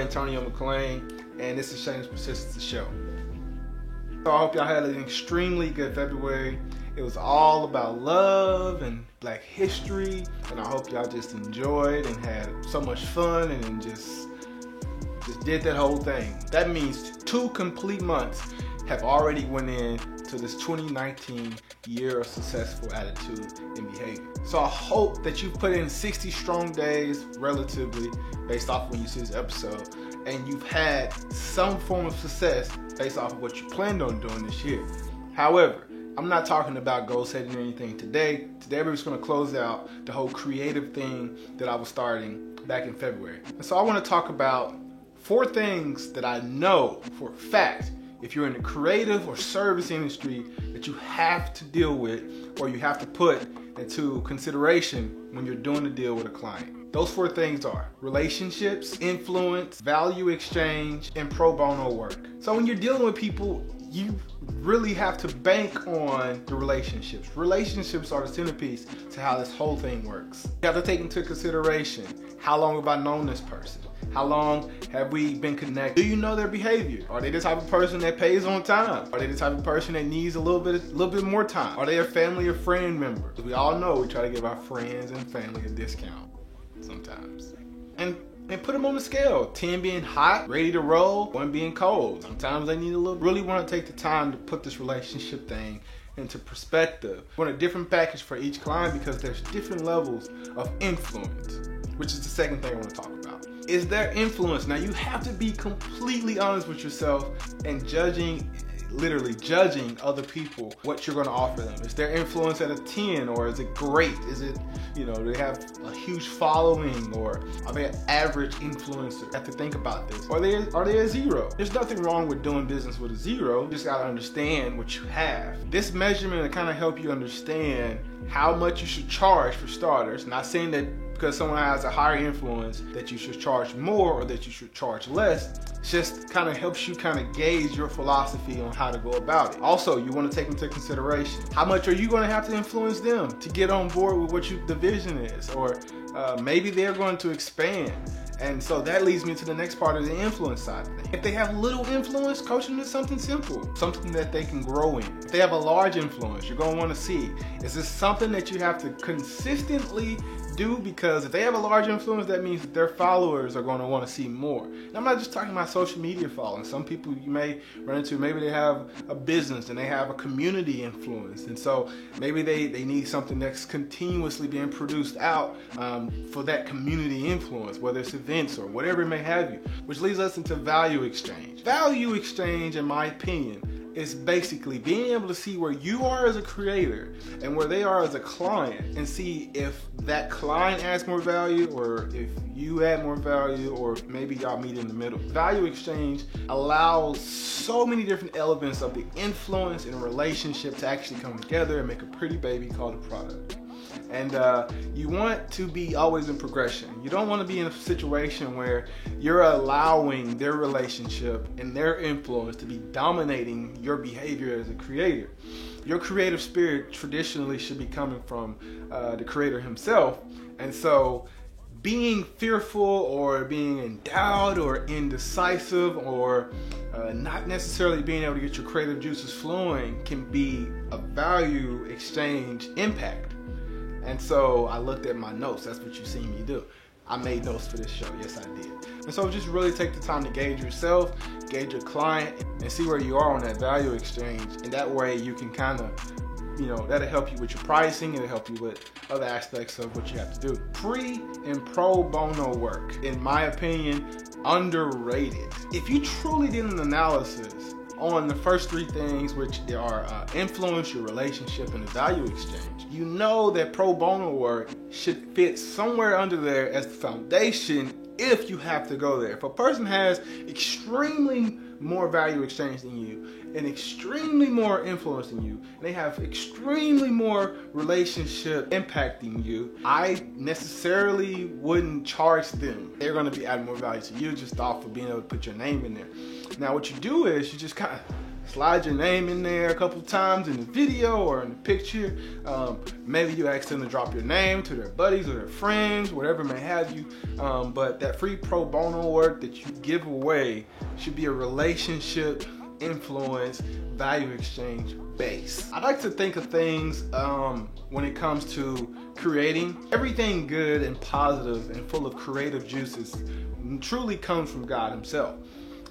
Antonio McLean, and this is Shameless Persistence Show. So I hope y'all had an extremely good February. It was all about love and Black history, and I hope y'all just enjoyed and had so much fun and just did that whole thing. That means 2 complete months have already went into this 2019 year of successful attitude and behavior. So I hope that you've put in 60 strong days relatively based off when you see this episode, and you've had some form of success based off of what you planned on doing this year. However, I'm not talking about goal setting or anything today. Today we're just going to close out the whole creative thing that I was starting back in February. And so I want to talk about 4 things that I know for a fact, if you're in the creative or service industry, that you have to deal with or you have to put into consideration when you're doing a deal with a client. Those 4 things are relationships, influence, value exchange, and pro bono work. So when you're dealing with people, you really have to bank on the relationships. Relationships are the centerpiece to how this whole thing works. You have to take into consideration, how long have I known this person? How long have we been connected? Do you know their behavior? Are they the type of person that pays on time? Are they the type of person that needs a little bit more time? Are they a family or friend member? We all know we try to give our friends and family a discount sometimes. And put them on the scale. 10 being hot, ready to roll, 1 being cold. Sometimes they need really want to take the time to put this relationship thing into perspective. We want a different package for each client because there's different levels of influence, which is the second thing I want to talk about. Is there influence? Now you have to be completely honest with yourself and literally judging other people, what you're going to offer them. Is their influence at a 10, or is it great? Is it, do they have a huge following, or are they an average influencer? You have to think about this. Are they a 0? There's nothing wrong with doing business with a 0. You just got to understand what you have. This measurement will kind of help you understand how much you should charge for starters. Not saying that because someone has a higher influence that you should charge more or that you should charge less. It just kind of helps you kind of gauge your philosophy on how to go about it. Also, you want to take into consideration, how much are you going to have to influence them to get on board with what the vision is, or maybe they're going to expand. And so that leads me to the next part of the influence side of things. If they have little influence, coach them to something simple, something that they can grow in. If they have a large influence, you're going to want to see, is this something that you have to consistently do? Because if they have a large influence, that means that their followers are going to want to see more. And I'm not just talking about social media following. Some people you may run into, maybe they have a business and they have a community influence, and so maybe they need something that's continuously being produced out for that community influence, whether it's events or whatever it may have you, which leads us into value exchange. Value exchange, in my opinion, is basically being able to see where you are as a creator and where they are as a client, and see if that client adds more value or if you add more value, or maybe y'all meet in the middle. Value exchange allows so many different elements of the influence and relationship to actually come together and make a pretty baby called a product. And you want to be always in progression. You don't want to be in a situation where you're allowing their relationship and their influence to be dominating your behavior as a creator. Your creative spirit traditionally should be coming from the creator himself. And so being fearful or being in doubt or indecisive or not necessarily being able to get your creative juices flowing can be a value exchange impact. And so I looked at my notes. That's what you see me do. I made notes for this show. Yes, I did. And so just really take the time to gauge yourself, gauge your client, and see where you are on that value exchange. And that way you can kind of, that'll help you with your pricing. It'll help you with other aspects of what you have to do. Pre and pro bono work, in my opinion, underrated. If you truly did an analysis on the first 3 things, which are influence, your relationship, and the value exchange, you know that pro bono work should fit somewhere under there as the foundation if you have to go there. If a person has extremely more value exchange than you and extremely more influence than you, and they have extremely more relationship impact than you, I necessarily wouldn't charge them. They're going to be adding more value to you just off of being able to put your name in there. Now what you do is you just kind of slide your name in there a couple times in the video or in the picture. Maybe you ask them to drop your name to their buddies or their friends, whatever may have you. But that free pro bono work that you give away should be a relationship, influence, value exchange base. I like to think of things when it comes to creating. Everything good and positive and full of creative juices truly comes from God himself.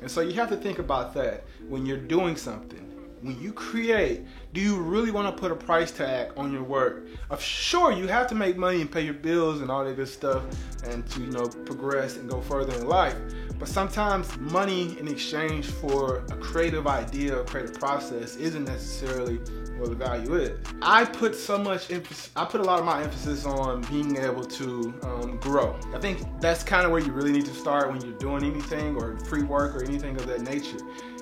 And so you have to think about that when you're doing something. When you create, do you really want to put a price tag on your work? Sure, you have to make money and pay your bills and all that good stuff and to, progress and go further in life. But sometimes money in exchange for a creative idea, a creative process isn't necessarily where the value is. I put a lot of my emphasis on being able to grow. I think that's kind of where you really need to start when you're doing anything or free work or anything of that nature.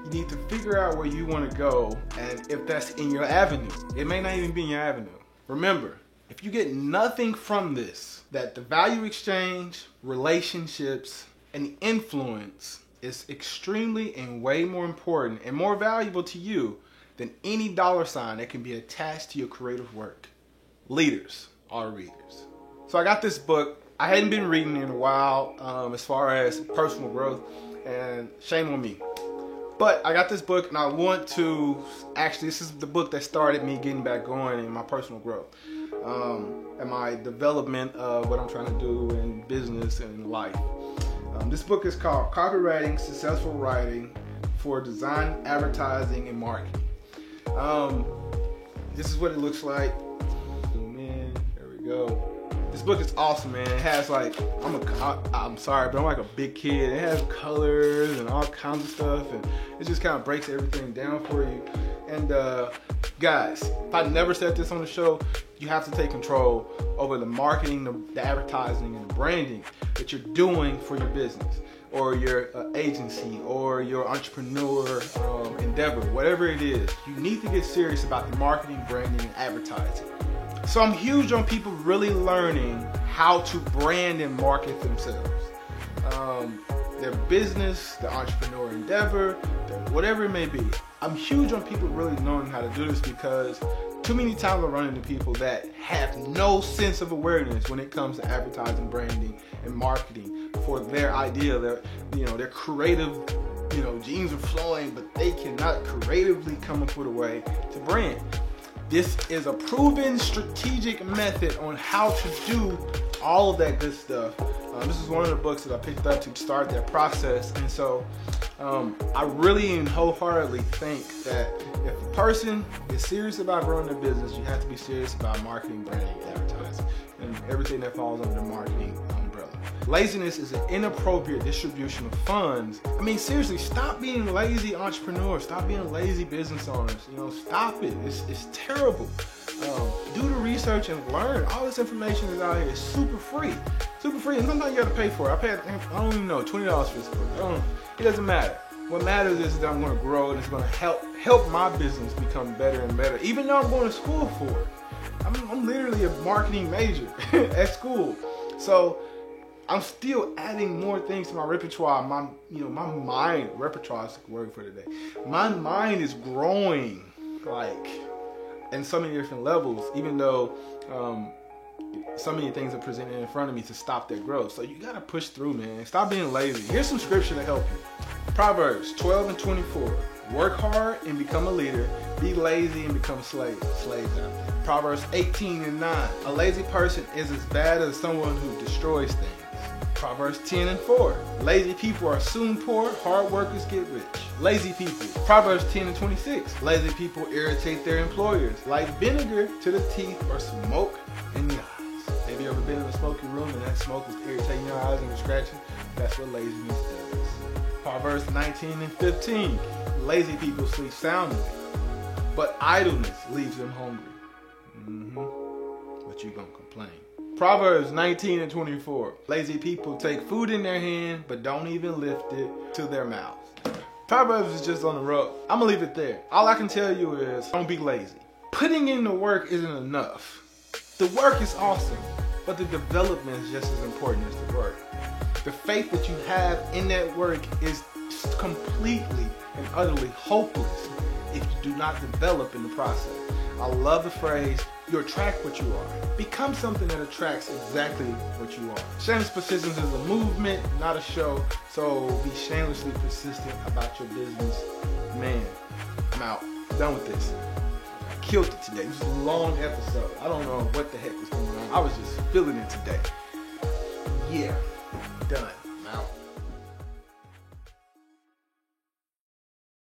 You need to figure out where you want to go and if that's in your avenue. It may not even be in your avenue. Remember, if you get nothing from this, that the value exchange, relationships, and influence is extremely and way more important and more valuable to you than any dollar sign that can be attached to your creative work. Leaders are readers. So I got this book. I hadn't been reading in a while as far as personal growth, and shame on me. But I got this book and I want to, actually this is the book that started me getting back going in my personal growth and my development of what I'm trying to do in business and in life. This book is called Copywriting Successful Writing for Design, Advertising, and Marketing. This is what it looks like. Zoom in, there we go. This book is awesome, man. It has like, I'm sorry, but I'm like a big kid. It has colors and all kinds of stuff, and it just kind of breaks everything down for you. And guys, if I never said this on the show, you have to take control over the marketing, the advertising, and the branding that you're doing for your business or your agency or your entrepreneur endeavor, whatever it is. You need to get serious about the marketing, branding, and advertising. So I'm huge on people really learning how to brand and market themselves. Their business, their entrepreneur endeavor, whatever it may be. I'm huge on people really knowing how to do this because too many times I run into people that have no sense of awareness when it comes to advertising, branding, and marketing for their idea. Their creative, genes are flowing, but they cannot creatively come up with a way to brand. This is a proven strategic method on how to do all of that good stuff. This is one of the books that I picked up to start that process. And so I really and wholeheartedly think that if a person is serious about growing their business, you have to be serious about marketing, branding, advertising, and everything that falls under the marketing umbrella. Laziness is an inappropriate distribution of funds. I mean, seriously, stop being lazy entrepreneurs. Stop being lazy business owners. Stop it. It's terrible. Do the research and learn. All this information is out here. It's super free. Super free. And sometimes you got to pay for it. I paid, I don't even know, $20 for this book. It doesn't matter. What matters is that I'm going to grow and it's going to help my business become better and better. Even though I'm going to school for it. I'm literally a marketing major at school. So I'm still adding more things to my repertoire. My mind, repertoire is the word for today. My mind is growing in so many different levels, even though so many things are presented in front of me to stop that growth. So you gotta push through, man. Stop being lazy. Here's some scripture to help you. Proverbs 12:24. Work hard and become a leader. Be lazy and become slaves out there. Proverbs 18:9. A lazy person is as bad as someone who destroys things. Proverbs 10:4. Lazy people are soon poor. Hard workers get rich. Lazy people. Proverbs 10:26. Lazy people irritate their employers like vinegar to the teeth or smoke in the eyes. Have you ever been in a smoky room and that smoke was irritating your eyes and was scratching? That's what laziness does. Proverbs 19:15. Lazy people sleep soundly, but idleness leaves them hungry. But you gonna complain. Proverbs 19:24. Lazy people take food in their hand, but don't even lift it to their mouth. Proverbs is just on the road. I'm gonna leave it there. All I can tell you is don't be lazy. Putting in the work isn't enough. The work is awesome, but the development is just as important as the work. The faith that you have in that work is completely and utterly hopeless if you do not develop in the process. I love the phrase, you attract what you are. Become something that attracts exactly what you are. Shameless Persistence is a movement, not a show, so be shamelessly persistent about your business. Man, I'm out. Done with this. I killed it today. This is a long episode. I don't know what the heck was going on. I was just feeling it today. Yeah, done. I'm out.